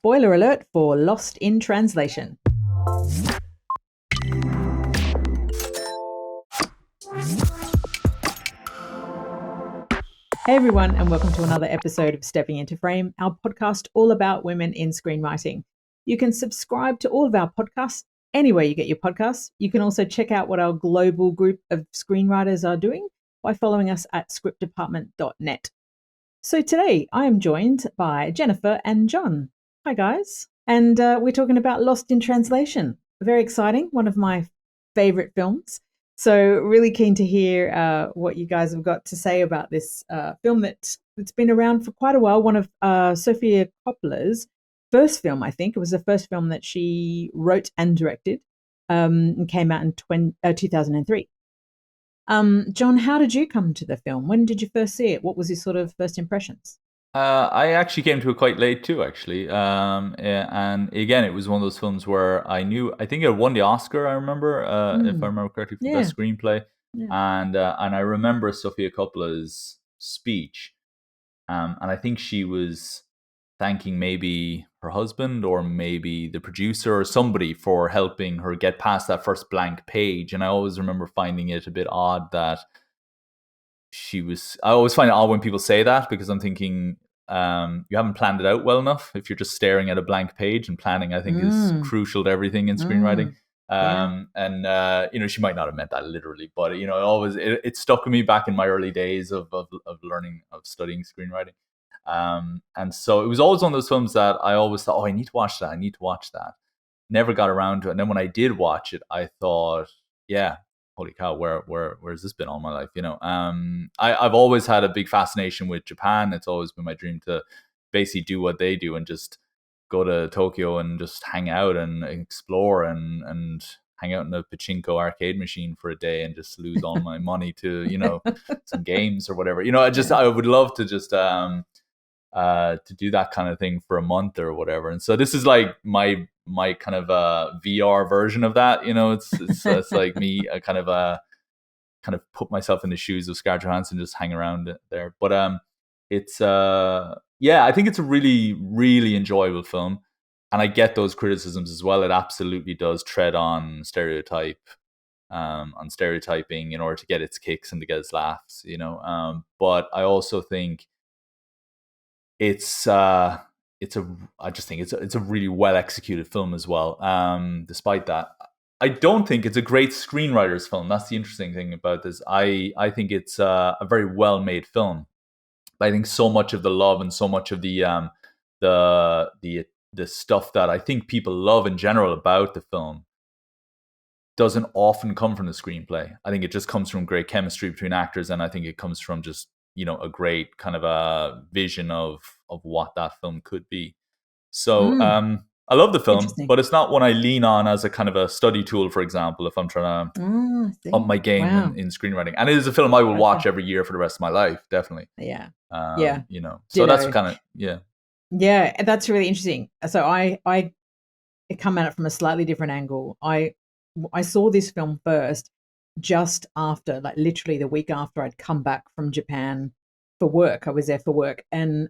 Spoiler alert for Lost in Translation. Hey everyone, and welcome to another episode of Stepping into Frame, our podcast all about women in screenwriting. You can subscribe to all of our podcasts anywhere you get your podcasts. You can also check out what our global group of screenwriters are doing by following us at scriptdepartment.net. So today I am joined by Jennifer and John. Hi guys. And we're talking about Lost in Translation. Very exciting, one of my favorite films. So really keen to hear what you guys have got to say about this film that's been around for quite a while. One of Sofia Coppola's first film, I think. It was the first film that she wrote and directed, and came out in 2003. John, how did you come to the film? When did you first see it? What was your sort of first impressions? I actually came to it quite late too, actually. And again, it was one of those films where I think it won the Oscar. I remember, if I Mm, remember correctly, for yeah, best screenplay. yeah. And I remember Sofia Coppola's speech, and I think she was thanking maybe her husband or maybe the producer or somebody for helping her get past that first blank page. And I always remember finding it a bit odd that I always find it odd when people say that, because I'm thinking, you haven't planned it out well enough if you're just staring at a blank page. And planning, I think, is Mm, crucial to everything in screenwriting. mm, yeah. And she might not have meant that literally, but it stuck with me back in my early days of learning, of studying screenwriting. And so it was always one of those films that I always thought, oh, I need to watch that, I need to watch that. Never got around to it. And then when I did watch it, I thought, yeah, holy cow, where's this been all my life? I've always had a big fascination with Japan. It's always been my dream to basically do what they do and just go to Tokyo and just hang out and explore and hang out in a pachinko arcade machine for a day and just lose all my money to some games or whatever. Yeah. I would love to just to do that kind of thing for a month or whatever. And so this is like my kind of VR version of that. It's like me, kind of put myself in the shoes of Scarlett Johansson, just hang around there. But it's yeah, I think it's a really, really enjoyable film. And I get those criticisms as well. It absolutely does tread on on stereotyping in order to get its kicks and to get its laughs. But I also think it's it's a I just think it's a really well executed film as well. Despite that, I don't think it's a great screenwriter's film. That's the interesting thing about this. I think it's a very well made film. But I think so much of the love and so much of the the stuff that I think people love in general about the film doesn't often come from the screenplay. I think it just comes from great chemistry between actors, and I think it comes from just a great kind of a vision of what that film could be. So Mm, I love the film, interesting. but it's not one I lean on as a kind of a study tool, for example, if I'm trying to Oh, I up see. my game Wow. in screenwriting. And it is a film I will Gotcha. watch every year for the rest of my life, definitely. Yeah. Yeah. So that's Ditto. kind of, yeah. Yeah, that's really interesting. So I come at it from a slightly different angle. I saw this film first just after, like literally the week after I'd come back from Japan for work. I was there for work, and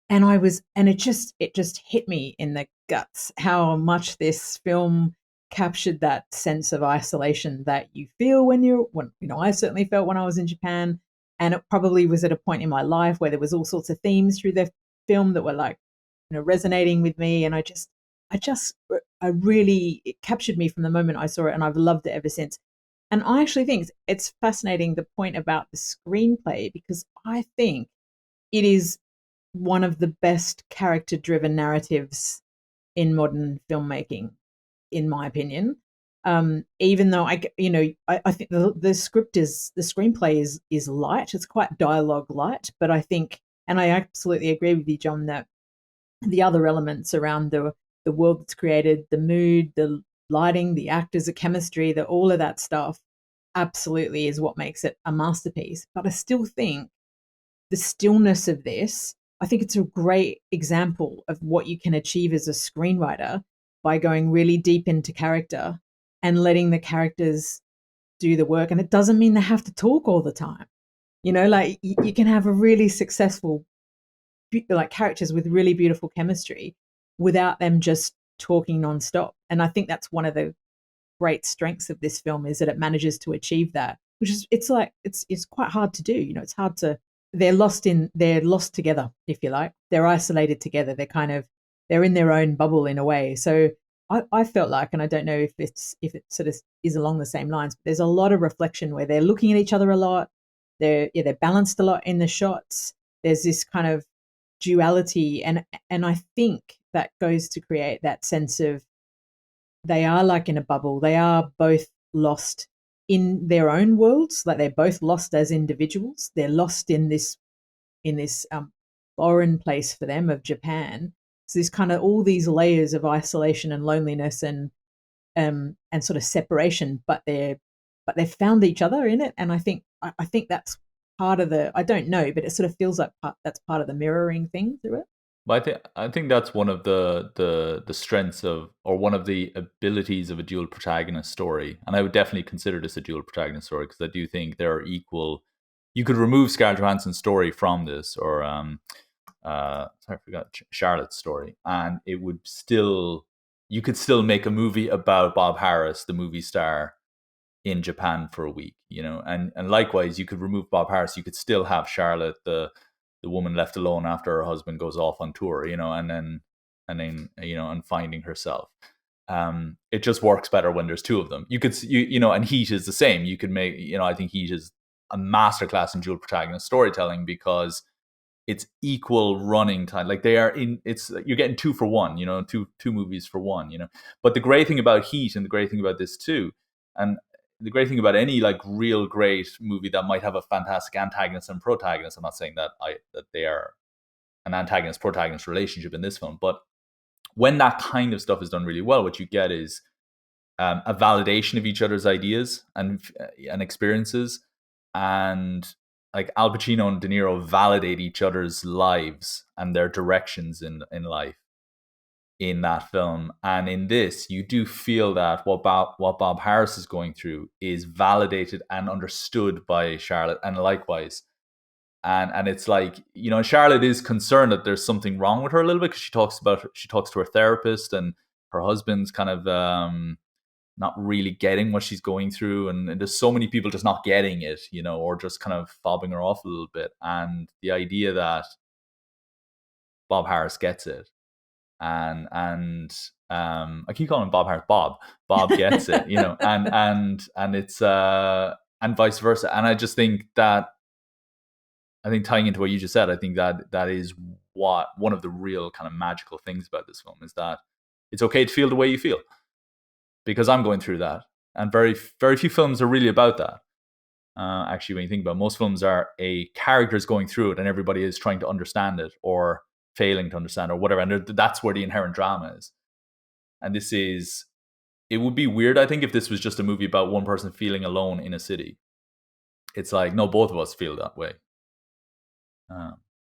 it just hit me in the guts how much this film captured that sense of isolation that you feel when I certainly felt when I was in Japan. And it probably was at a point in my life where there was all sorts of themes through the film that were like resonating with me. And I really, it captured me from the moment I saw it, and I've loved it ever since. And I actually think it's fascinating, the point about the screenplay, because I think it is one of the best character driven narratives in modern filmmaking, in my opinion. Even though I think the screenplay is light. It's quite dialogue light, but I think, and I absolutely agree with you, John, that the other elements around the world that's created, the mood, the lighting, the actors, the chemistry, all of that stuff, absolutely is what makes it a masterpiece. But I still think the stillness of this, I think it's a great example of what you can achieve as a screenwriter by going really deep into character and letting the characters do the work. And it doesn't mean they have to talk all the time. Like you can have a really successful, like characters with really beautiful chemistry without them just talking nonstop. And I think that's one of the great strengths of this film, is that it manages to achieve that, which is, it's quite hard to do. It's hard to, they're lost together, if you like. They're isolated together. They're in their own bubble in a way. So I felt like, and I don't know if it sort of is along the same lines, but there's a lot of reflection where they're looking at each other a lot. They're balanced a lot in the shots. There's this kind of duality, and I think that goes to create that sense of, they are like in a bubble. They are both lost in their own worlds, like they're both lost as individuals. They're lost in this foreign place for them of Japan. So there's kind of all these layers of isolation and loneliness and sort of separation, but they've found each other in it. And I think that's part of the, I don't know, but it sort of feels like that's part of the mirroring thing through it. But I think that's one of the strengths of, or one of the abilities of, a dual protagonist story. And I would definitely consider this a dual protagonist story, because I do think there are equal. You could remove Scarlett Johansson's story from this, or sorry, I forgot Charlotte's story, and it would still, you could still make a movie about Bob Harris, the movie star, in Japan for a week, and likewise, you could remove Bob Harris, you could still have Charlotte, the woman left alone after her husband goes off on tour, and then and finding herself. It just works better when there's two of them. You could, and Heat is the same. You could make, I think Heat is a masterclass in dual protagonist storytelling, because it's equal running time. Like they are in, you're getting 2 for 1, two movies for one, But the great thing about Heat, and the great thing about this too, and the great thing about any like real great movie that might have a fantastic antagonist and protagonist, I'm not saying that they are an antagonist protagonist relationship in this film, but when that kind of stuff is done really well, what you get is a validation of each other's ideas and experiences, and like Al Pacino and De Niro validate each other's lives and their directions in life in that film. And in this, you do feel that what Bob Harris is going through is validated and understood by Charlotte, and likewise. And it's like, Charlotte is concerned that there's something wrong with her a little bit, because she talks to her therapist, and her husband's kind of not really getting what she's going through, and there's so many people just not getting it, or just kind of fobbing her off a little bit. And the idea that Bob Harris gets it, and I keep calling him Bob Harris. Bob gets it, and it's and vice versa. And I just think that, tying into what you just said, I think that is what one of the real kind of magical things about this film is, that it's okay to feel the way you feel, because I'm going through that, and very very few films are really about that. Actually, when you think about it, most films are a character's going through it and everybody is trying to understand it, or failing to understand, or whatever, and that's where the inherent drama is. And it would be weird, I think, if this was just a movie about one person feeling alone in a city. It's like, no, both of us feel that way.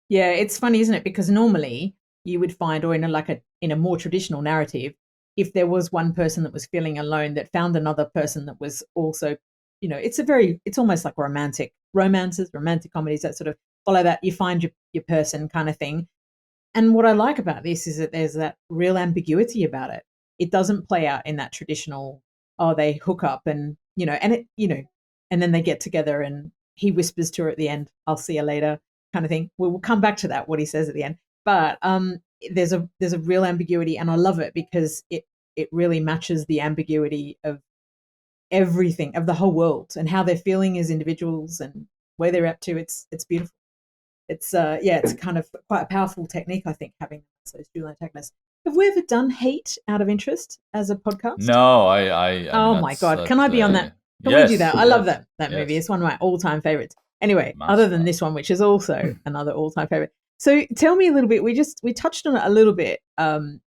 Yeah, it's funny, isn't it? Because normally you would find, or in a more traditional narrative, if there was one person that was feeling alone that found another person that was also, it's almost like romantic comedies that sort of follow that. You find your person kind of thing. And what I like about this is that there's that real ambiguity about it. It doesn't play out in that traditional, oh, they hook up and, and then they get together and he whispers to her at the end, I'll see you later, kind of thing. We'll come back to that, what he says at the end. But there's a real ambiguity, and I love it because it really matches the ambiguity of everything, of the whole world, and how they're feeling as individuals and where they're up to. It's beautiful. It's it's kind of quite a powerful technique, I think, having those dual antagonists. Have we ever done Hate out of interest as a podcast? No, oh my god, can I be on that? Can we do that? I love that movie. It's one of my all-time favorites. Anyway, other than this one, which is also another all-time favorite. So tell me a little bit. We touched on it a little bit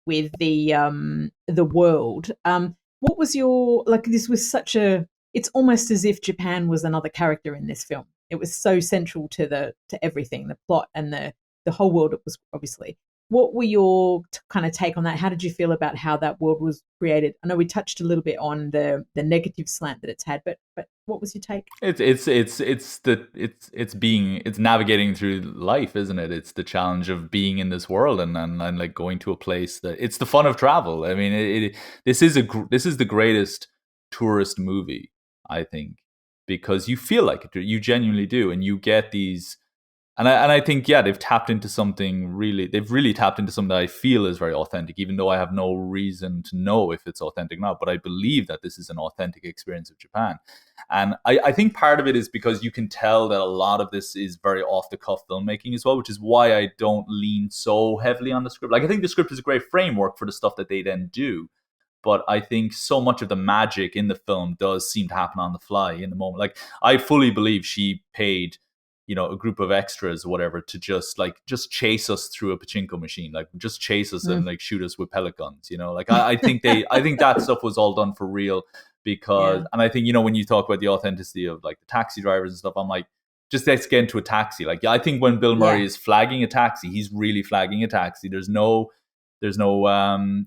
with the world. What was your, like, this was such a, it's almost as if Japan was another character in this film. It was so central to everything, the plot and the whole world, it was obviously. what were your kind of take on that? How did you feel about how that world was created? I know we touched a little bit on the negative slant that it's had, but what was your take? It's navigating through life, isn't it? It's the challenge of being in this world and like going to a place that it's the fun of travel. I mean, this is this is the greatest tourist movie, I think, because you feel like it, you genuinely do, and you get these. And I think, yeah, they've really tapped into something that I feel is very authentic, even though I have no reason to know if it's authentic or not. But I believe that this is an authentic experience of Japan. And I think part of it is because you can tell that a lot of this is very off the cuff filmmaking as well, which is why I don't lean so heavily on the script. Like, I think the script is a great framework for the stuff that they then do. But I think so much of the magic in the film does seem to happen on the fly in the moment. Like, I fully believe she paid, a group of extras or whatever to just chase us through a pachinko machine, like just chase us and like shoot us with pellet guns. Like I think I think that stuff was all done for real because, Yeah. and I think, when you talk about the authenticity of like the taxi drivers and stuff, I'm like, just let's get into a taxi. Like, I think when Bill Murray is flagging a taxi, he's really flagging a taxi. There's no, I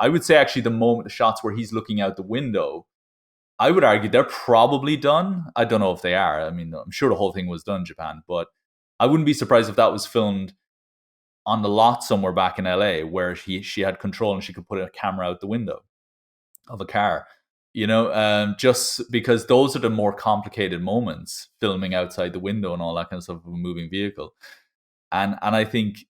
would say actually the shots where he's looking out the window, I would argue they're probably done. I don't know if they are. I mean, I'm sure the whole thing was done in Japan, but I wouldn't be surprised if that was filmed on the lot somewhere back in LA where she had control and she could put a camera out the window of a car. Just because those are the more complicated moments, filming outside the window and all that kind of stuff of a moving vehicle. And I think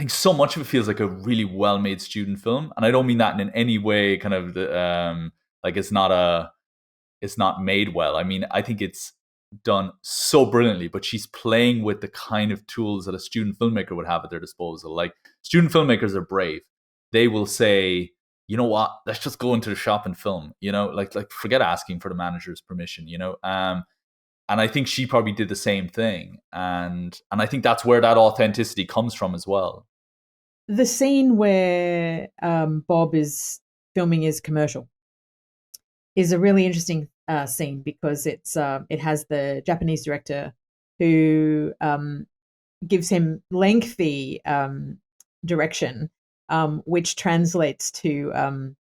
so much of it feels like a really well-made student film, and I don't mean that in any way kind of like it's not made well. I mean, I think it's done so brilliantly, but she's playing with the kind of tools that a student filmmaker would have at their disposal. Like, student filmmakers are brave. They will say, you know what, let's just go into the shop and film, like forget asking for the manager's permission, and I think she probably did the same thing. And I think that's where that authenticity comes from as well. The scene where Bob is filming his commercial is a really interesting scene because it has the Japanese director who gives him lengthy direction, which translates to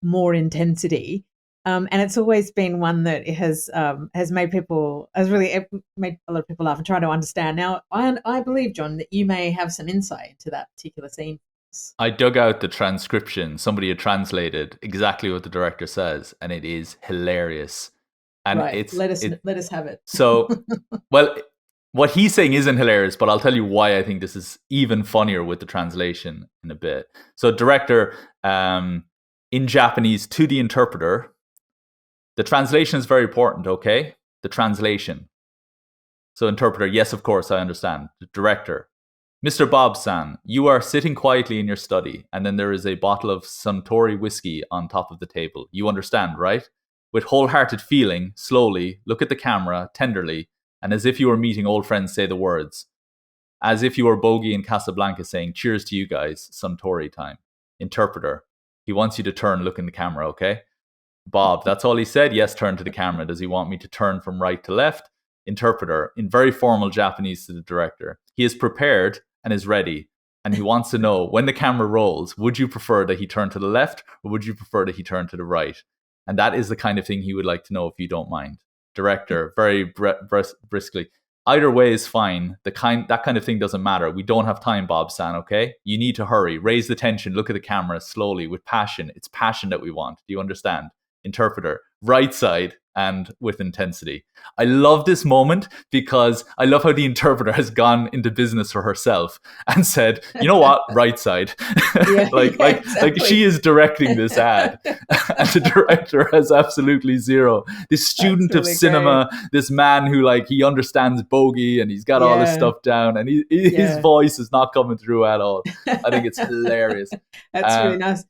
more intensity. And it's always been one that has made made a lot of people laugh and try to understand. Now, I believe, John, that you may have some insight into that particular scene. I dug out the transcription. Somebody had translated exactly what the director says, and it is hilarious. And Right, let us have it. So, well, what he's saying isn't hilarious, but I'll tell you why I think this is even funnier with the translation in a bit. So, director, in Japanese to the interpreter, the translation is very important, okay? The translation. So, interpreter, yes, of course, I understand. The director, Mr. Bob-san, you are sitting quietly in your study, and then there is a bottle of Suntory whiskey on top of the table. You understand, right? With wholehearted feeling, slowly, look at the camera, tenderly, and as if you were meeting old friends, say the words. As if you were Bogey in Casablanca saying, cheers to you guys, Suntory time. Interpreter, he wants you to turn, look in the camera, okay? Bob, that's all he said? Yes, turn to the camera. Does he want me to turn from right to left? Interpreter, in very formal Japanese to the director. He is prepared and is ready. And he wants to know, when the camera rolls, would you prefer that he turn to the left or would you prefer that he turn to the right? And that is the kind of thing he would like to know, if you don't mind. Director, very briskly. Either way is fine. That kind of thing doesn't matter. We don't have time, Bob-san, okay? You need to hurry. Raise the tension. Look at the camera slowly with passion. It's passion that we want. Do you understand? Interpreter, right side and with intensity. I love this moment because I love how the interpreter has gone into business for herself and said, you know what, right side. Like she is directing this ad and the director has absolutely zero. This student really of cinema, great. This man who he understands bogey and he's got all this stuff down and his voice is not coming through at all. I think it's hilarious. That's really nice.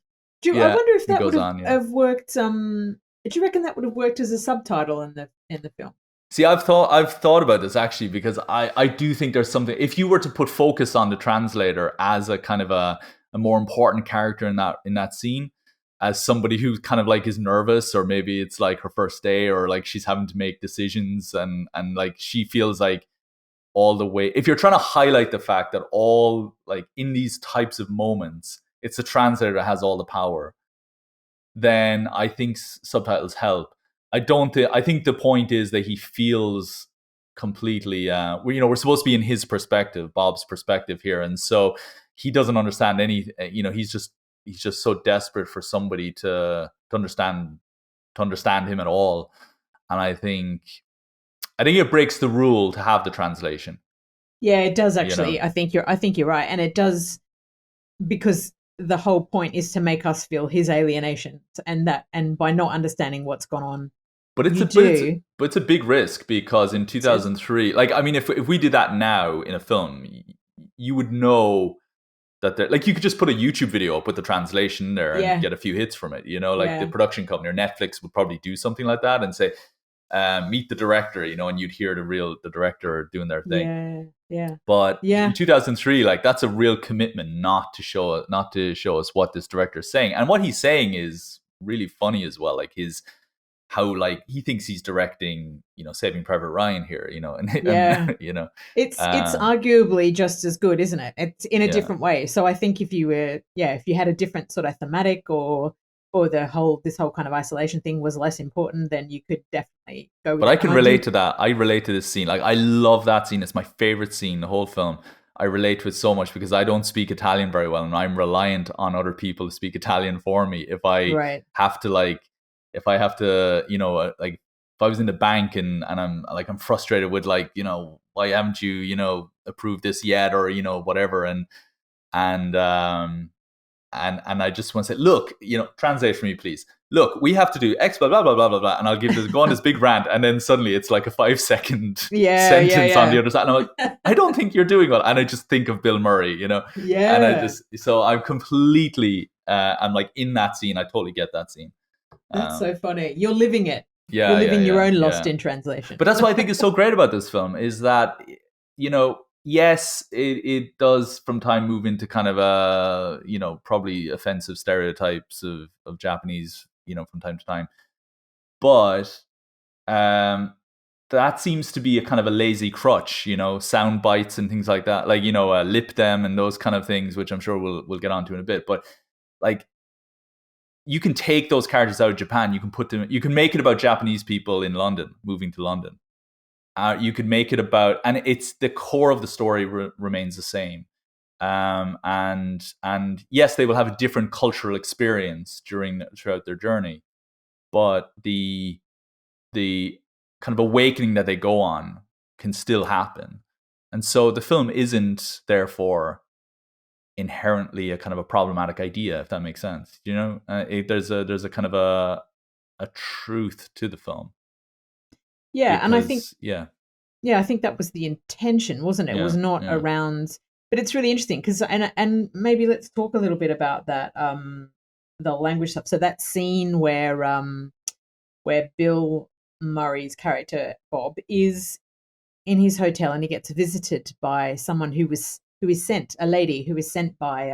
I wonder if that would have worked. Do you reckon that would have worked as a subtitle in the film? See, I've thought about this actually because I do think there's something. If you were to put focus on the translator as a kind of a more important character in that scene, as somebody who kind of is nervous, or maybe it's her first day, or she's having to make decisions and she feels like all the way, if you're trying to highlight the fact that all, like, in these types of moments, it's the translator that has all the power, then I think subtitles help. I think the point is that he feels completely, we're supposed to be in his perspective, Bob's perspective here. And so he doesn't understand he's just so desperate for somebody to understand him at all. And I think it breaks the rule to have the translation. Yeah, it does You know, actually. I think you're right, and it does, because the whole point is to make us feel his alienation, and by not understanding what's gone on, but it's you a but it's do. but it's a big risk, because in It is. 2003, like, I mean, if we did that now in a film, you would know that like, you could just put a YouTube video up with the translation there and Yeah, get a few hits from it. Like the yeah, production company or Netflix would probably do something like that and say, meet the director, and you'd hear the director doing their thing. yeah, yeah, But in yeah, 2003, like, that's a real commitment not to show us what this director is saying. And what he's saying is really funny as well. Like, how, like, he thinks he's directing, Saving Private Ryan here, and yeah. and It's um, arguably just as good, isn't it? It's in a yeah. different way. So I think if you had a different sort of thematic, or this whole kind of isolation thing was less important, then you could definitely go with But I that. can And I relate do. to that. I relate to this scene. Like, I love that scene. It's my favorite scene, the whole film. I relate to it so much because I don't speak Italian very well, and I'm reliant on other people to speak Italian for me. Right. If I have to, like, if I was in the bank and I'm frustrated with, like, why haven't you, approved this yet, or, whatever. And and I just want to say, look, translate for me, please. Look, we have to do X, blah, blah, blah, blah, blah, blah. And I'll go on this big rant. And then suddenly it's like a 5-second Yeah, sentence on the yeah, other side. And I'm like, I don't think you're doing well. And I just think of Bill Murray, and yeah. so I'm completely, I'm like, in that scene. I totally get that scene. That's so Um, funny. You're living it. You're yeah, yeah, living your yeah, own Lost yeah. in translation. But that's what I think is so great about this film is that, yes, it does from time move into kind of probably offensive stereotypes of Japanese, from time to time. But um, that seems to be a kind of a lazy crutch, sound bites and things like that, like, lip them and those kind of things, which I'm sure we'll get onto in a bit. But, like, you can take those characters out of Japan, you can make it about Japanese people in London, moving to London. You could make it about, and it's the core of the story remains the same. And yes, they will have a different cultural experience throughout their journey, but the kind of awakening that they go on can still happen. And so the film isn't therefore inherently a kind of a problematic idea, if that makes sense. There's a kind of a truth to the film, Yeah, and I think because yeah, yeah, I think that was the intention, wasn't it? It was yeah, not yeah. around, but it's really interesting because and maybe let's talk a little bit about that the language stuff. So that scene where Bill Murray's character Bob is in his hotel and he gets visited by someone who is sent, a lady who is sent by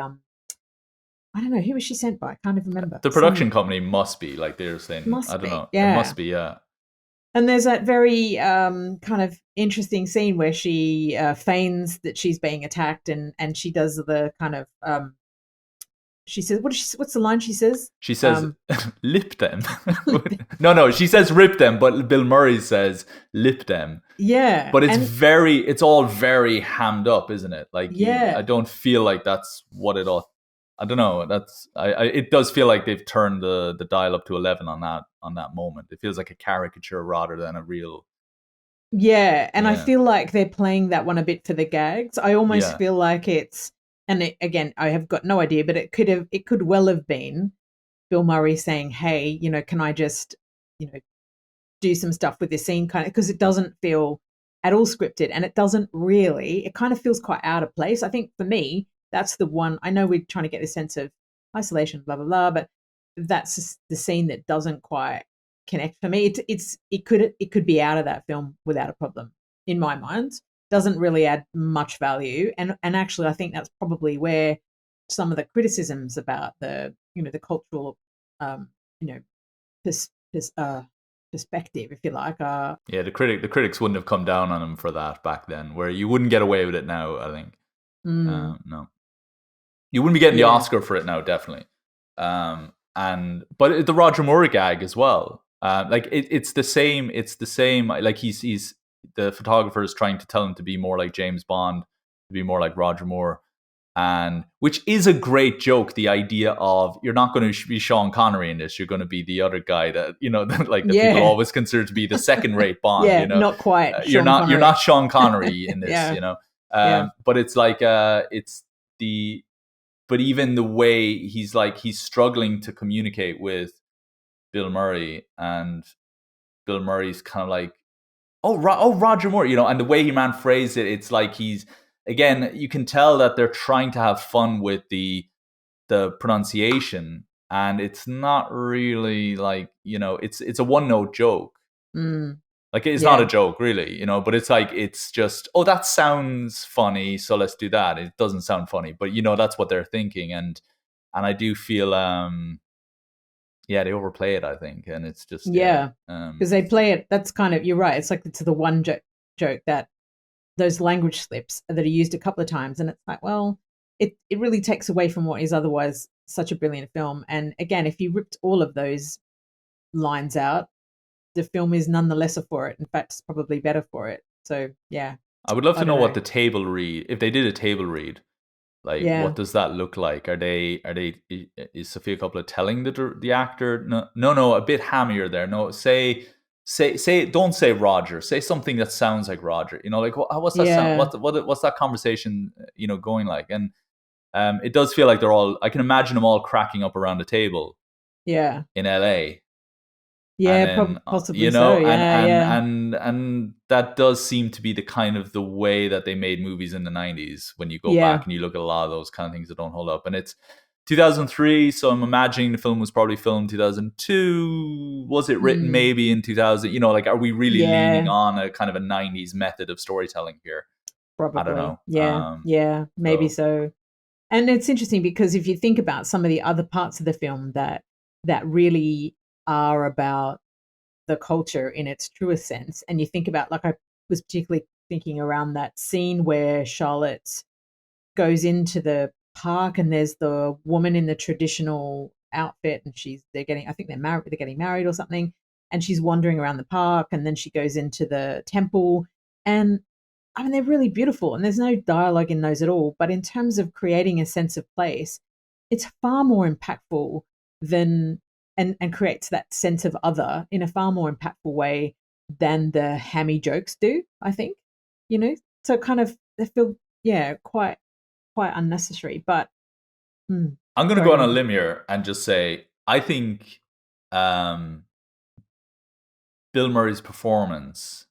I don't know, who was she sent by? I can't even remember. The Some production company must be, like, they're saying, I must don't be. know. It Yeah. must be, yeah. And there's that very kind of interesting scene where she feigns that she's being attacked, and she does the kind of she says, what's the line she says? She says, Um, lip them. No, she says rip them, but Bill Murray says lip them. yeah, But and it's all very hammed up, isn't it? Like, I yeah, don't feel like that's what it ought. I don't know. It does feel like they've turned the dial up to 11 on that moment. It feels like a caricature rather than a real, yeah, and I yeah, feel like they're playing that one a bit for the gags. I almost yeah. feel like again, I have got no idea, but it could well have been Bill Murray saying, "Hey, can I just, you know, do some stuff with this scene," kind of, because it doesn't feel at all scripted, and it doesn't really. It kind of feels quite out of place. I think for me, that's the one. I know we're trying to get this sense of isolation, blah blah blah, but that's just the scene that doesn't quite connect for me. It could be out of that film without a problem in my mind. Doesn't really add much value, and actually, I think that's probably where some of the criticisms about the the cultural um, you know pers- pers- uh, perspective, if you like. Yeah, the critics wouldn't have come down on him for that back then, where you wouldn't get away with it now. I think no, you wouldn't be getting the Yeah. Oscar for it now, definitely. But the Roger Moore gag as well. Like it's the same. It's the same. Like he's the photographer is trying to tell him to be more like James Bond, to be more like Roger Moore, and which is a great joke. The idea of you're not going to be Sean Connery in this, you're going to be the other guy that like that people Yeah. always consider to be the second rate Bond. Yeah, not quite You're Sean Connery. not Sean Connery in this. Yeah. Yeah. But it's like but even the way he's struggling to communicate with Bill Murray, and Bill Murray's kind of like, oh Roger Moore, and the way he phrased it, it's like he's, again, you can tell that they're trying to have fun with the pronunciation, and it's not really like, it's a one note joke. Like it's not a joke really, but it's like, it's just, oh, that sounds funny, so let's do that. It doesn't sound funny, but that's what they're thinking, and I do feel they overplay it, I think, and it's just because they play it. That's kind of, you're right. It's like it's the one joke that those language slips that are used a couple of times, and it's like, well, it really takes away from what is otherwise such a brilliant film. And again, if you ripped all of those lines out, the film is none the lesser for it. In fact, it's probably better for it. So yeah, I would love to know what the table read, if they did a table read, like what does that look like? Is Sofia Coppola telling the actor no a bit hammier there? No, say don't say Roger, say something that sounds like Roger. Like what's that sound? What's that conversation going like? And it does feel like I can imagine them all cracking up around the table. Yeah. In LA. Yeah, then, possibly so. Yeah, and that does seem to be the kind of the way that they made movies in the 90s. When you go back and you look at a lot of those kind of things that don't hold up, and it's 2003, so I'm imagining the film was probably filmed 2002. Was it written maybe in 2000? Like, are we really leaning on a kind of a 90s method of storytelling here? Probably. I don't know. Yeah, maybe so. And it's interesting because if you think about some of the other parts of the film that really are about the culture in its truest sense, and you think about, like, I was particularly thinking around that scene where Charlotte goes into the park and there's the woman in the traditional outfit, and they're getting married or something, and she's wandering around the park, and then she goes into the temple, and I mean, they're really beautiful, and there's no dialogue in those at all, but in terms of creating a sense of place, it's far more impactful than and creates that sense of other in a far more impactful way than the hammy jokes do, I think. So kind of they feel quite unnecessary. But I'm going to go on a limb here and just say I think Bill Murray's performance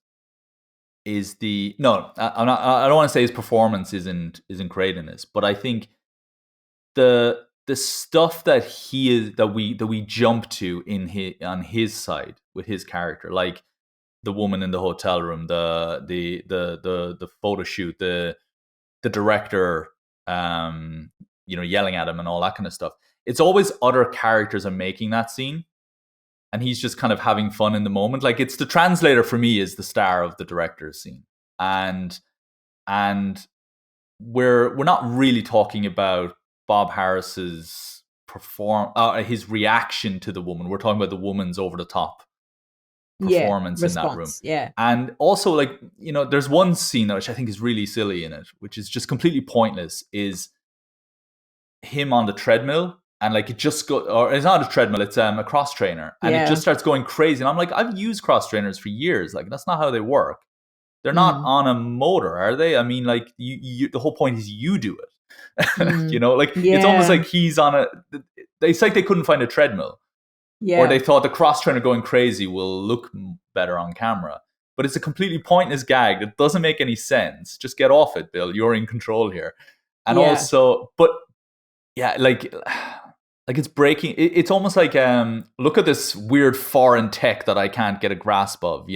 is I don't want to say his performance isn't great in this, but I think the stuff that we jump to on his side with his character, like the woman in the hotel room, the photo shoot, the director yelling at him and all that kind of stuff. It's always other characters are making that scene, and he's just kind of having fun in the moment. Like, it's the translator for me is the star of the director's scene, and we're not really talking about Bob Harris's his reaction to the woman. We're talking about the woman's over the top performance in that room. Yeah. And also, like, there's one scene which I think is really silly in it, which is just completely pointless, is him on the treadmill, and like it's not a treadmill, it's a cross trainer, and it just starts going crazy. And I'm like, I've used cross trainers for years. Like, that's not how they work. They're not on a motor, are they? I mean, like, you the whole point is you do it. It's almost like he's on it's like they couldn't find a treadmill, or they thought the cross trainer going crazy will look better on camera, but it's a completely pointless gag that doesn't make any sense. Just get off it, Bill. You're in control here. And also, but like it's breaking. It's almost like look at this weird foreign tech that I can't get a grasp of,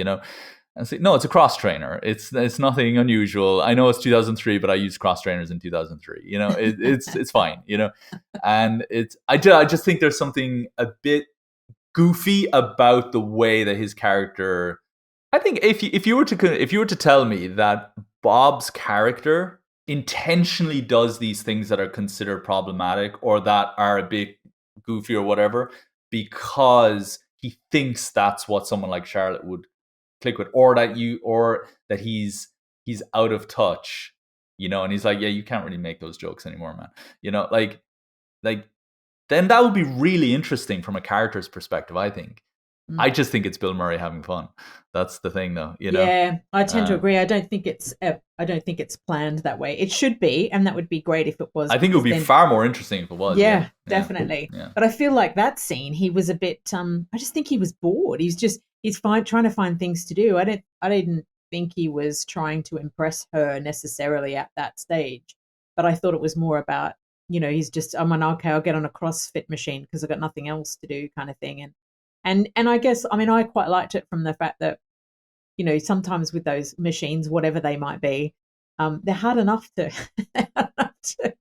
and say, no, it's a cross trainer. It's nothing unusual. I know it's 2003, but I used cross trainers in 2003. It's fine. And I just think there's something a bit goofy about the way that his character. I think if you were to tell me that Bob's character intentionally does these things that are considered problematic or that are a bit goofy or whatever because he thinks that's what someone like Charlotte would click with, or that he's out of touch, and he's like, yeah, you can't really make those jokes anymore, man. Like then that would be really interesting from a character's perspective, I think. I just think it's Bill Murray having fun. That's the thing, though. Yeah, I tend to agree. I don't think it's planned that way. It should be, and that would be great if it was. I think it would be far more interesting if it was. Yeah, definitely. Yeah. But I feel like that scene, he was a bit. I just think he was bored. He's trying to find things to do. I didn't think he was trying to impress her necessarily at that stage. But I thought it was more about, he's just, okay, I'll get on a CrossFit machine because I've got nothing else to do, kind of thing. And I guess, I quite liked it from the fact that, sometimes with those machines, whatever they might be, they're hard enough to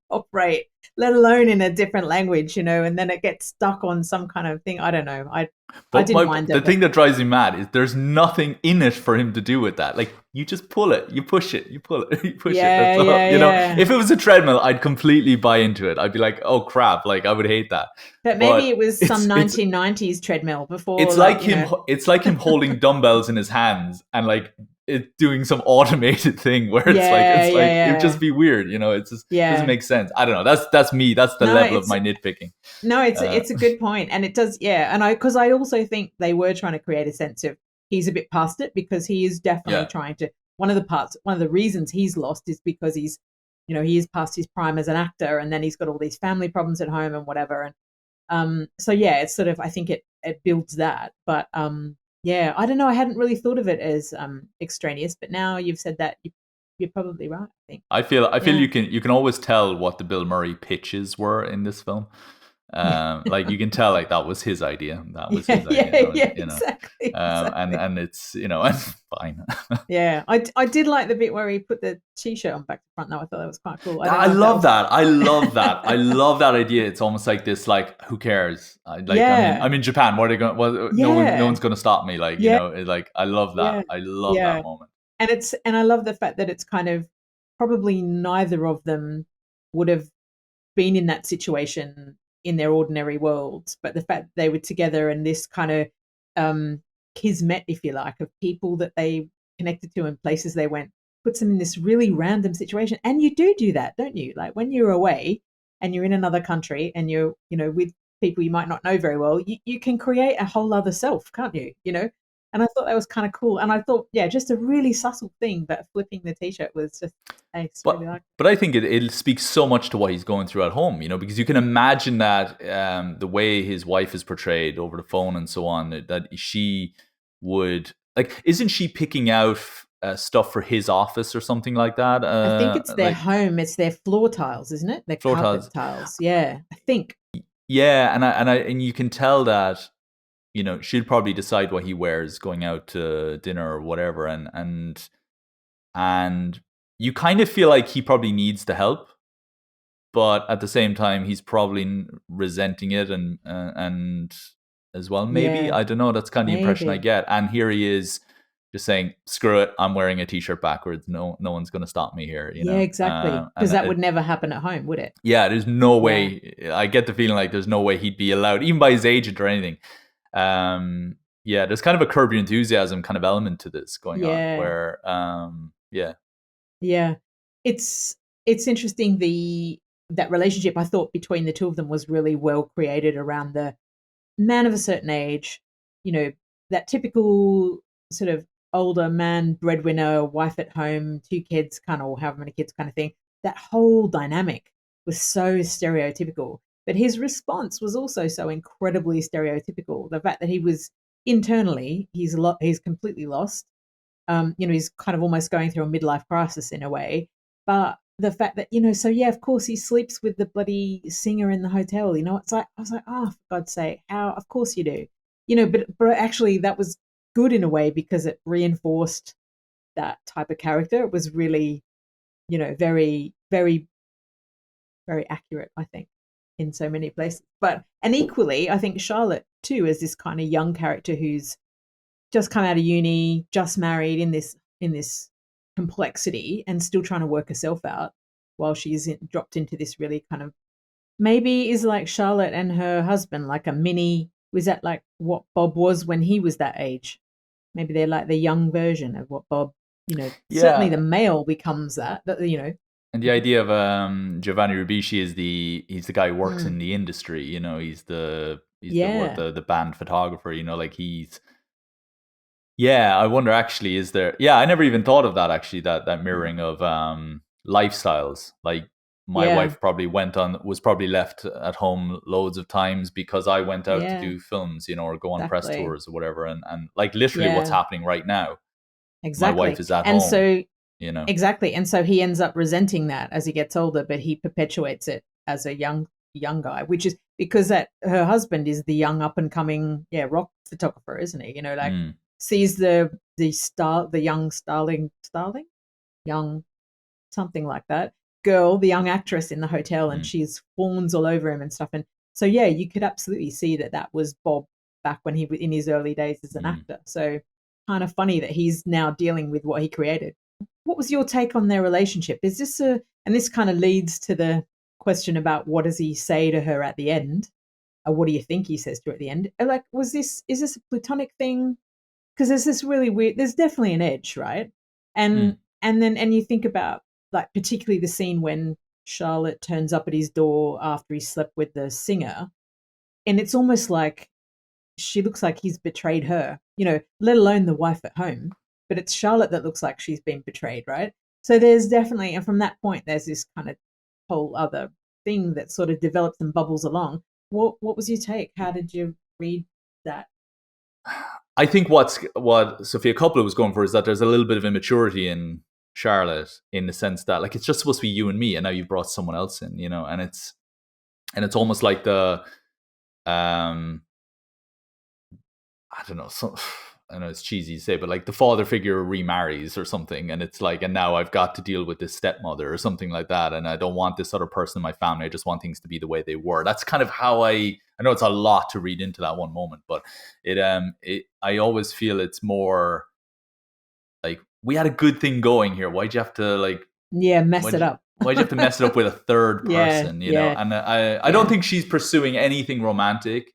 operate, let alone in a different language, and then it gets stuck on some kind of thing. I don't know. I didn't mind it. The thing that drives me mad is there's nothing in it for him to do with that. Like, you just pull it, you push it, you pull it, you push it. That's all. If it was a treadmill, I'd completely buy into it. I'd be like, oh crap, like I would hate that. But maybe it was some 1990s treadmill before. It's like him. It's like him holding dumbbells in his hands and like it doing some automated thing where it'd just be weird. It just doesn't make sense. I don't know. That's me. That's the level of my nitpicking. No, it's a good point, and it does. Yeah, and because I also think they were trying to create a sense of he's a bit past it because he is definitely trying to. One of the reasons he's lost is because he's, he is past his prime as an actor, and then he's got all these family problems at home and whatever, and so it's sort of, I think it builds that, but yeah, I don't know. I hadn't really thought of it as extraneous, but now you've said that, you're probably right. I think. I feel you can always tell what the Bill Murray pitches were in this film. Like you can tell, like that was his idea. That was his idea. Exactly. And it's it's fine. Yeah, I did like the bit where he put the t-shirt on back to front. Though I thought that was quite cool. I love that. I love that idea. It's almost like this, like, who cares? I'm in Japan. What are they going? Well, no one's going to stop me. Like like I love that. Yeah. I love that moment. And I love the fact that it's kind of probably neither of them would have been in that situation in their ordinary worlds, but the fact that they were together and this kind of kismet, if you like, of people that they connected to and places they went, puts them in this really random situation. And you do that, don't you? Like when you're away and you're in another country and you're, with people you might not know very well, you can create a whole other self, can't you? And I thought that was kind of cool. And I thought, just a really subtle thing, but flipping the t-shirt was just, but I think it speaks so much to what he's going through at home, because you can imagine that the way his wife is portrayed over the phone and so on, that she would, like, isn't she picking out stuff for his office or something like that? I think it's their home. It's their floor tiles, isn't it? Their carpet tiles. Yeah, I think. Yeah, and you can tell that, she'll probably decide what he wears going out to dinner or whatever, and you kind of feel like he probably needs the help, but at the same time he's probably resenting it and as well, maybe. I don't know, that's kind of the impression I get. And here he is just saying, screw it, I'm wearing a t-shirt backwards, no one's going to stop me here, Yeah, exactly, because that would never happen at home, would it? Yeah, there's no way. I get the feeling like there's no way he'd be allowed, even by his agent or anything. There's kind of a Curb Your Enthusiasm kind of element to this going on, where it's interesting. That relationship, I thought, between the two of them was really well created around the man of a certain age, that typical sort of older man, breadwinner, wife at home, 2 kids, kind of, or however many kids, kind of thing. That whole dynamic was so stereotypical. But his response was also so incredibly stereotypical. The fact that he was internally, he's completely lost. He's kind of almost going through a midlife crisis in a way. But the fact that, of course he sleeps with the bloody singer in the hotel. It's like, I was like, oh, for God's sake, how? Of course you do. But actually that was good in a way because it reinforced that type of character. It was really, very, very, very accurate, I think, in so many places. And equally, I think Charlotte too as this kind of young character who's just come out of uni, just married in this complexity and still trying to work herself out while she's dropped into this really kind of maybe is like Charlotte and her husband, like a mini. Was that like what Bob was when he was that age? Maybe they're like the young version of what Bob, certainly the Yeah. male becomes that. And the idea of Giovanni Ribisi is he's the guy who works Mm, in the industry. He's the what yeah. the band photographer. Like he's. Yeah, I wonder actually, is there? Yeah, I never even thought of that actually. That Mm, mirroring of lifestyles. Like my yeah. wife was probably left at home loads of times because I went out to Yeah. do films, or go on press Exactly. tours or whatever. And like literally, what's Yeah. happening right now? My wife Exactly. is at And home. so You know. exactly. And so he ends up resenting that as he gets older, but he perpetuates it as a young guy, which is because that her husband is the young up and coming, rock photographer, isn't he? Like Mm, sees the young starling, young something like that girl, the young actress in the hotel, and mm, she's fawns all over him and stuff. And so yeah, you could absolutely see that was Bob back when he was in his early days as an mm. actor. So kind of funny that he's now dealing with what he created. What was your take on their relationship? Is this a and this kind of leads to the question about what does he say to her at the end? Or what do you think he says to her at the end? Like, is this a platonic thing? Because there's this really weird. There's definitely an edge, right? Mm. And you think about like particularly the scene when Charlotte turns up at his door after he slept with the singer, and it's almost like she looks like he's betrayed her, let alone the wife at home. But it's Charlotte that looks like she's been betrayed, right? So there's definitely, and from that point, there's this kind of whole other thing that sort of develops and bubbles along. What was your take? How did you read that? I think what Sofia Coppola was going for is that there's a little bit of immaturity in Charlotte in the sense that like it's just supposed to be you and me, and now you've brought someone else in, and it's almost like the um I don't know, I know it's cheesy to say, but like the father figure remarries or something, and it's like, and now I've got to deal with this stepmother or something like that, and I don't want this other person in my family. I just want things to be the way they were. That's kind of how I know it's a lot to read into that one moment, but I always feel it's more like we had a good thing going here. Why'd you have to like Yeah, mess why'd it you, up. why'd you have to mess it up with a third Yeah, person? yeah, And I don't yeah. think she's pursuing anything romantic.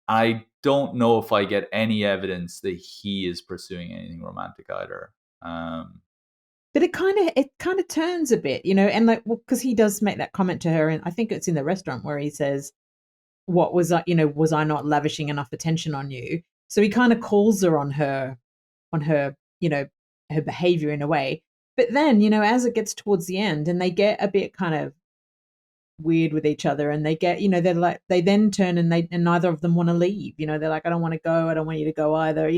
I don't know if I get any evidence that he is pursuing anything romantic either. But it kind of turns a bit, and like because he does make that comment to her, and I think it's in the restaurant where he says, "What was I, was I not lavishing enough attention on you?" So he kind of calls her on her, her behavior in a way. But then, as it gets towards the end, and they get a bit kind of weird with each other, and they get, they're like they then turn and neither of them want to leave. They're like, I don't want to go, I don't want you to go either.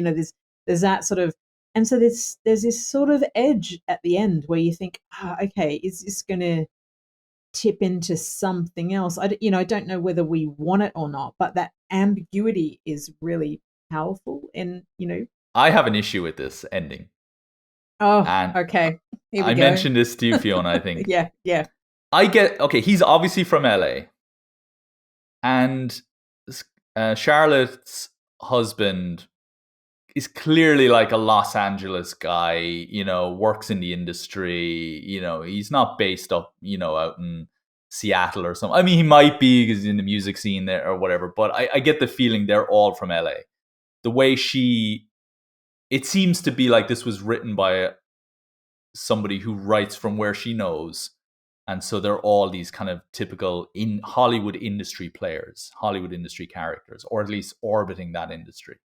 There's that sort of, and so there's this sort of edge at the end where you think, okay, is this going to tip into something else? I don't know whether we want it or not, but that ambiguity is really powerful. And I have an issue with this ending, oh, and okay, here we I go. mentioned this to you, Fiona. I think Yeah, yeah, I get okay. He's obviously from LA, and Charlotte's husband is clearly like a Los Angeles guy, works in the industry, he's not based up, out in Seattle or something. I mean, he might be because he's in the music scene there or whatever, but I get the feeling they're all from LA. The way it seems to be like this was written by somebody who writes from where she knows. And so they're all these kind of typical in Hollywood industry players, Hollywood industry characters, or at least orbiting that industry.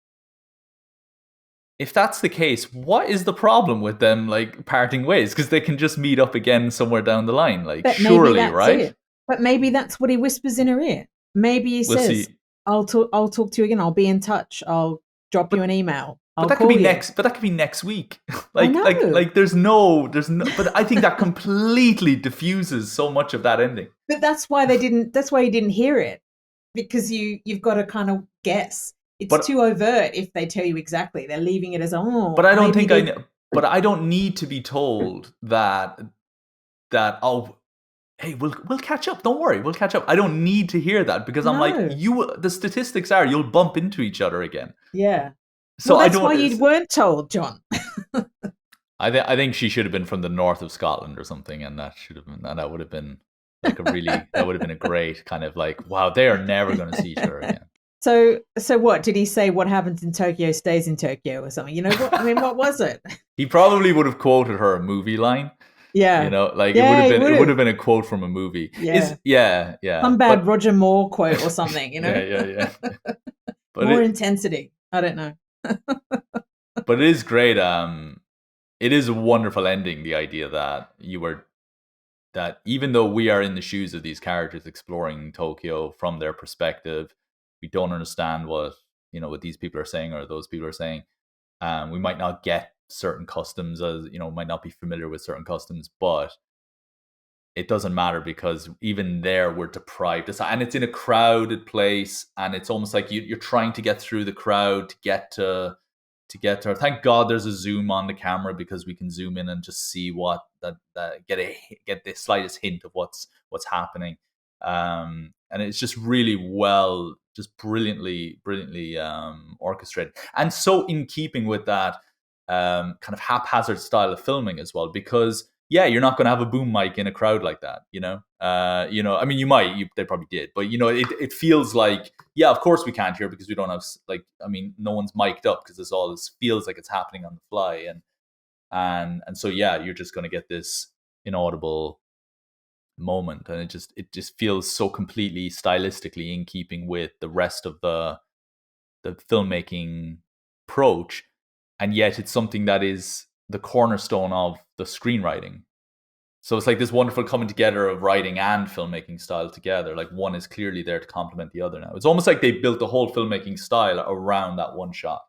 If that's the case, what is the problem with them like parting ways? Because they can just meet up again somewhere down the line. Like, but maybe surely, that's right? it. But maybe that's what he whispers in her ear. Maybe he We'll says, see. I'll talk to you again. I'll be in touch. I'll drop you But an email. but I'll that could be call you." next. But that could be next week. I like know. there's no. But I think that completely diffuses so much of that ending. But that's why you didn't hear it. Because you've got to kind of guess. It's But too overt if they tell you exactly. They're leaving it as, but oh, I don't maybe think they I. But I don't need to be told that oh hey, we'll catch up. Don't worry, we'll catch up. I don't need to hear that because I'm like, No. the statistics are you'll bump into each other again. Yeah. So Well, I that's don't. why you weren't told, John. I think she should have been from the north of Scotland or something, and that should have been that would have been like that would have been a great kind of like, wow, they are never going to see each other again. So what did he say? What happens in Tokyo stays in Tokyo or something? You know what? I mean, what was it? He probably would have quoted her a movie line. Yeah. Like Yeah, he would it would have. have been a quote from a movie. Yeah. Yeah. Some bad But Roger Moore quote or something, yeah. But More intensity. I don't know. it is great. It is a wonderful ending. The idea that even though we are in the shoes of these characters exploring Tokyo from their perspective, we don't understand what these people are saying or those people are saying. We might not get certain customs, as might not be familiar with certain customs, but it doesn't matter because even there we're deprived. And it's in a crowded place, and it's almost like you're trying to get through the crowd to get to her. Thank God there's a zoom on the camera because we can zoom in and just see what get the slightest hint of what's happening. And it's just really just brilliantly orchestrated, and so in keeping with that kind of haphazard style of filming as well, because yeah, you're not going to have a boom mic in a crowd like that, I mean, they probably did, but it feels like, yeah, of course we can't hear because we don't have no one's mic'd up because this feels like it's happening on the fly, and so yeah, you're just going to get this inaudible moment, and it just feels so completely stylistically in keeping with the rest of the filmmaking approach, and yet it's something that is the cornerstone of the screenwriting. So it's like this wonderful coming together of writing and filmmaking style together. Like one is clearly there to complement the other now. It's almost like they built the whole filmmaking style around that one shot,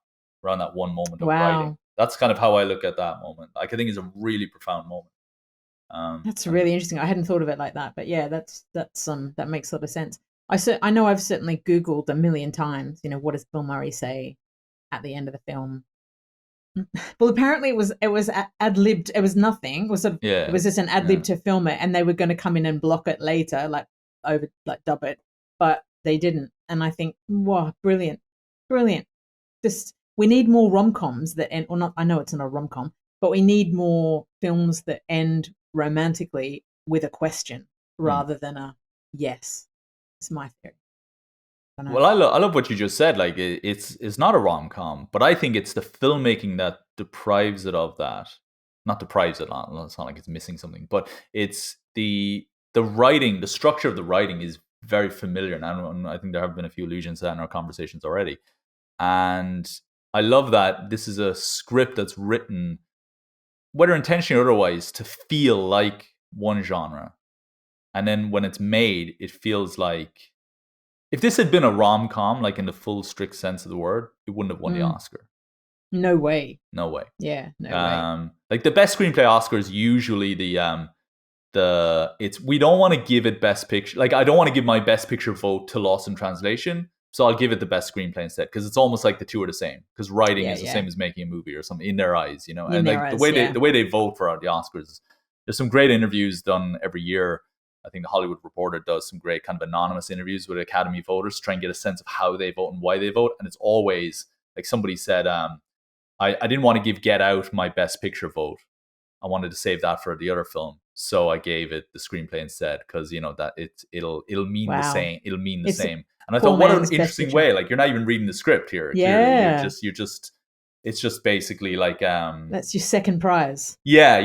around that one moment of writing. Wow. That's kind of how I look at that moment. Like I think it's a really profound moment. That's really interesting. I hadn't thought of it like that, but yeah, that makes a lot of sense. I know I've certainly Googled a million times, what does Bill Murray say at the end of the film? Well, apparently it was ad libbed. It was nothing. It was Yeah, it was just an ad lib to film it, and they were going to come in and block it later, dub it, but they didn't. And I think, wow, brilliant, brilliant. Just we need more rom coms that end, or not. I know it's not a rom com, but we need more films that end romantically with a question rather than a yes. It's my theory. Well, I love what you just said. Like it's not a rom com, but I think it's the filmmaking that deprives it of that. Not deprives it. It's not like it's missing something, but it's the writing, the structure of the writing is very familiar, and I think there have been a few allusions to that in our conversations already. And I love that this is a script that's written, whether intentionally or otherwise, to feel like one genre, and then when it's made, it feels like. If this had been a rom com, like in the full strict sense of the word, it wouldn't have won the Oscar. No way. No way. Yeah, no way. Like the best screenplay Oscar is usually we don't want to give it best picture. Like I don't want to give my best picture vote to Lost in Translation, so I'll give it the best screenplay instead, because it's almost like the two are the same. Because writing is the same as making a movie or something in their eyes, And like the way they vote for the Oscars, there's some great interviews done every year. I think the Hollywood Reporter does some great kind of anonymous interviews with Academy voters to try and get a sense of how they vote and why they vote. And it's always like somebody said, I didn't want to give Get Out my best picture vote. I wanted to save that for the other film. So I gave it the screenplay instead, because that it'll mean the same. It'll mean the same. And I thought, what an interesting way. Like you're not even reading the script here. Yeah. You're just it's just basically like that's your second prize. Yeah.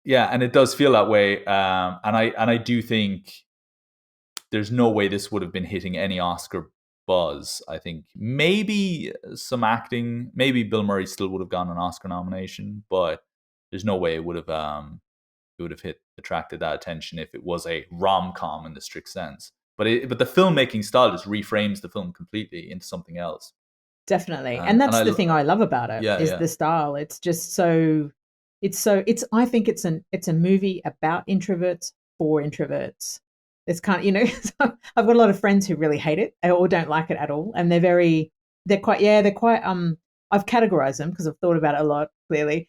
Yeah, and it does feel that way. And I do think there's no way this would have been hitting any Oscar buzz. I think maybe some acting, maybe Bill Murray still would have gotten an Oscar nomination, but there's no way it would have attracted that attention if it was a rom-com in the strict sense. But the filmmaking style just reframes the film completely into something else. Definitely, and that's the thing I love about it is the style. It's just so. I think it's a movie about introverts for introverts. It's kind of, I've got a lot of friends who really hate it or don't like it at all, and they're quite I've categorized them because I've thought about it a lot. Clearly,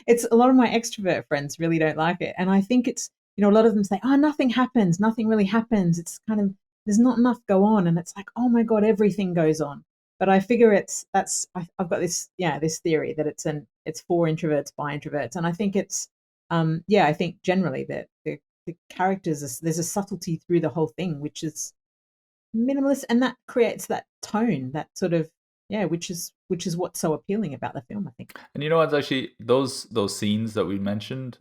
it's a lot of my extrovert friends really don't like it, and I think you know, a lot of them say, "Oh, nothing happens, nothing really happens. It's kind of there's not enough go on," and it's like, "Oh my god, everything goes on." But I figure I've got this this theory that it's for introverts by introverts, and I think it's I think generally that the characters there's a subtlety through the whole thing, which is minimalist, and that creates that tone, that sort of which is what's so appealing about the film, I think. And you know what's actually those scenes that we mentioned,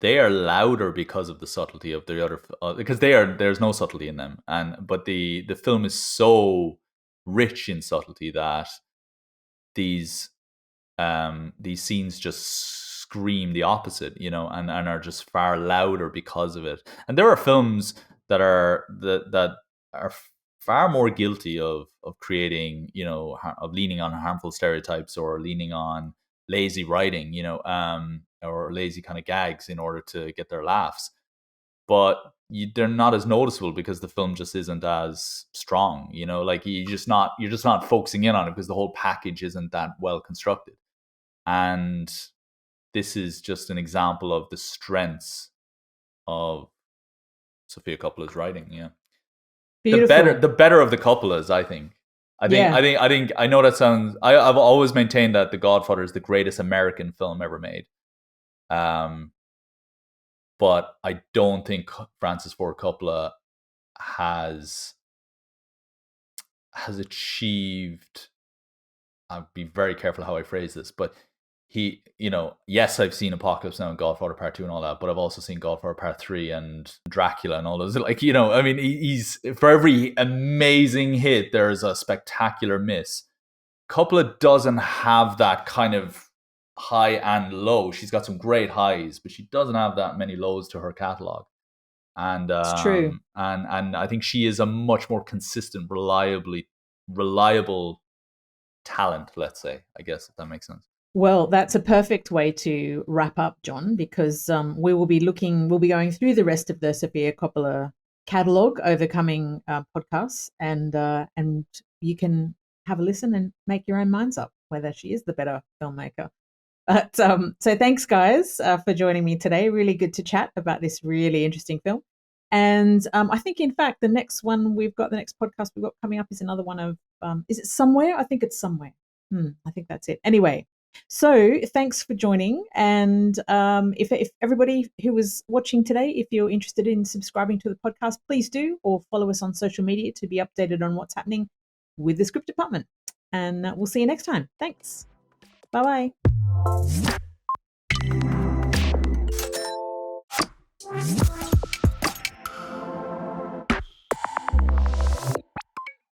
they are louder because of the subtlety of the other, because there's no subtlety in them, but the film is so rich in subtlety that these these scenes just scream the opposite, you know, and are just far louder because of it. And there are films that are far more guilty of creating, you know, of leaning on harmful stereotypes or leaning on lazy writing, you know, or lazy kind of gags in order to get their laughs. But they're not as noticeable because the film just isn't as strong, you know, like you're just not focusing in on it because the whole package isn't that well constructed. And this is just an example of the strengths of Sofia Coppola's writing. Yeah, Beautiful. the better of the Coppolas, I think. Yeah, I know that sounds. I've always maintained that The Godfather is the greatest American film ever made. Um, but I don't think Francis Ford Coppola has achieved. I'll be very careful how I phrase this, but he, you know, yes, I've seen Apocalypse Now and Godfather Part 2 and all that, but I've also seen Godfather Part 3 and Dracula and all those. Like, you know, I mean, he's for every amazing hit, there's a spectacular miss. Coppola doesn't have that kind of high and low. She's got some great highs, but she doesn't have that many lows to her catalog. And it's true. and I think she is a much more consistent, reliable talent, let's say, I guess, if that makes sense. Well, that's a perfect way to wrap up, John, because we'll be going through the rest of the Sofia Coppola catalog over coming podcasts, and you can have a listen and make your own minds up whether she is the better filmmaker. But so thanks, guys, for joining me today. Really good to chat about this really interesting film. And I think, in fact, the next podcast we've got coming up is another one of, is it Somewhere? I think it's Somewhere. I think that's it. Anyway, so thanks for joining. And if everybody who was watching today, if you're interested in subscribing to the podcast, please do, or follow us on social media to be updated on what's happening with the script department. And we'll see you next time. Thanks. Bye bye.